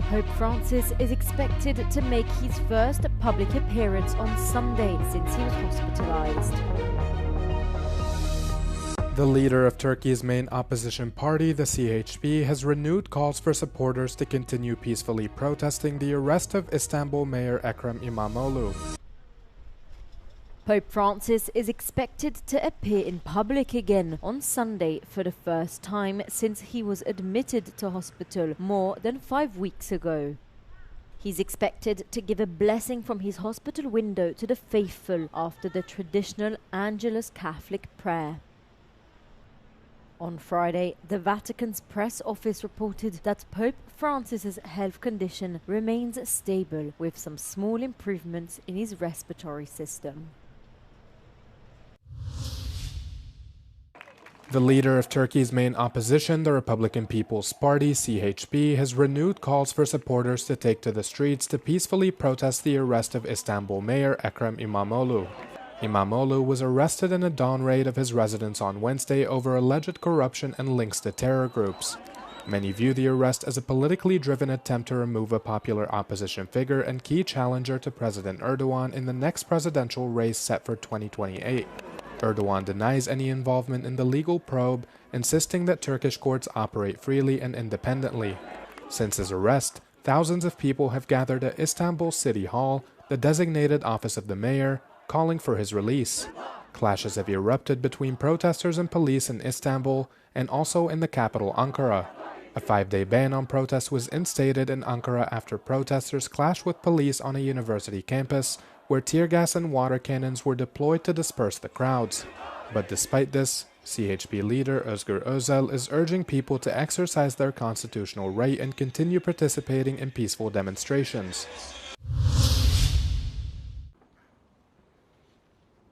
Pope Francis is expected to make his first public appearance on Sunday since he was hospitalized. The leader of Turkey's main opposition party, the CHP, has renewed calls for supporters to continue peacefully protesting the arrest of Istanbul Mayor Ekrem İmamoğlu. Pope Francis is expected to appear in public again on Sunday for the first time since he was admitted to hospital more than 5 weeks ago. He's expected to give a blessing from his hospital window to the faithful after the traditional Angelus Catholic prayer. On Friday, the Vatican's press office reported that Pope Francis's health condition remains stable with some small improvements in his respiratory system. The leader of Turkey's main opposition, the Republican People's Party, CHP, has renewed calls for supporters to take to the streets to peacefully protest the arrest of Istanbul Mayor Ekrem İmamoğlu. İmamoğlu was arrested in a dawn raid of his residence on Wednesday over alleged corruption and links to terror groups. Many view the arrest as a politically driven attempt to remove a popular opposition figure and key challenger to President Erdogan in the next presidential race set for 2028. Erdogan denies any involvement in the legal probe, insisting that Turkish courts operate freely and independently. Since his arrest, thousands of people have gathered at Istanbul City Hall, the designated office of the mayor, calling for his release. Clashes have erupted between protesters and police in Istanbul and also in the capital Ankara. A 5-day ban on protests was instated in Ankara after protesters clashed with police on a university campus, where tear gas and water cannons were deployed to disperse the crowds. But despite this, CHP leader Özgür Özel is urging people to exercise their constitutional right and continue participating in peaceful demonstrations.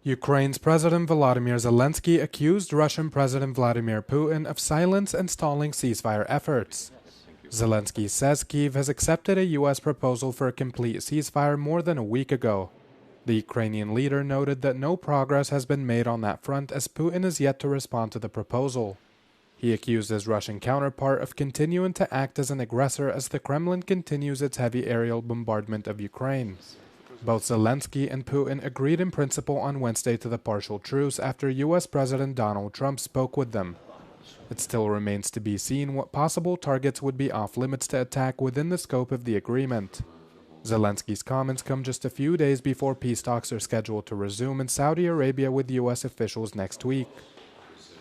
Ukraine's President Volodymyr Zelensky accused Russian President Vladimir Putin of silence and stalling ceasefire efforts. Zelensky says Kyiv has accepted a U.S. proposal for a complete ceasefire more than a week ago. The Ukrainian leader noted that no progress has been made on that front as Putin is yet to respond to the proposal. He accused his Russian counterpart of continuing to act as an aggressor as the Kremlin continues its heavy aerial bombardment of Ukraine. Both Zelensky and Putin agreed in principle on Wednesday to the partial truce after U.S. President Donald Trump spoke with them. It still remains to be seen what possible targets would be off-limits to attack within the scope of the agreement. Zelensky's comments come just a few days before peace talks are scheduled to resume in Saudi Arabia with U.S. officials next week.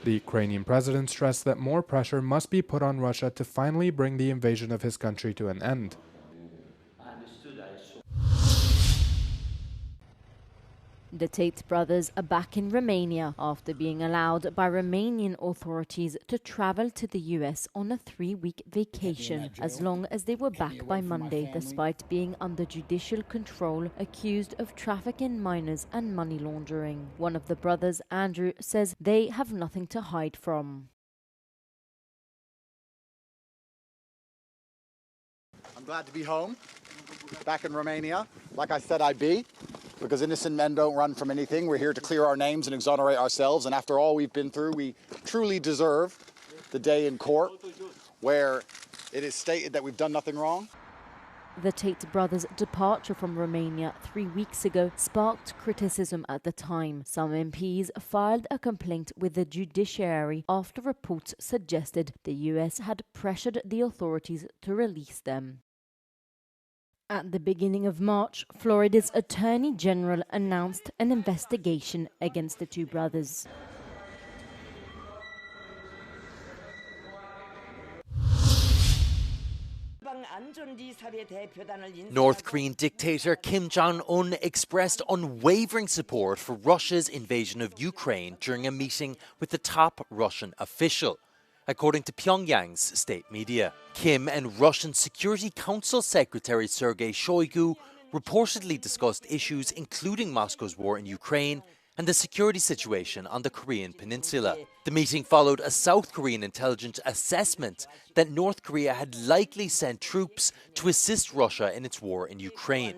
The Ukrainian president stressed that more pressure must be put on Russia to finally bring the invasion of his country to an end. The Tate brothers are back in Romania after being allowed by Romanian authorities to travel to the US on a 3-week vacation, as long as they were back by Monday, despite being under judicial control, accused of trafficking minors and money laundering. One of the brothers, Andrew, says they have nothing to hide from. I'm glad to be home, back in Romania, like I said I'd be. Because innocent men don't run from anything. We're here to clear our names and exonerate ourselves. And after all we've been through, we truly deserve the day in court where it is stated that we've done nothing wrong. The Tate brothers' departure from Romania 3 weeks ago sparked criticism at the time. Some MPs filed a complaint with the judiciary after reports suggested the US had pressured the authorities to release them. At the beginning of March, Florida's Attorney General announced an investigation against the two brothers. North Korean dictator Kim Jong-un expressed unwavering support for Russia's invasion of Ukraine during a meeting with the top Russian official. According to Pyongyang's state media, Kim and Russian Security Council Secretary Sergei Shoigu reportedly discussed issues including Moscow's war in Ukraine and the security situation on the Korean peninsula. The meeting followed a South Korean intelligence assessment that North Korea had likely sent troops to assist Russia in its war in Ukraine.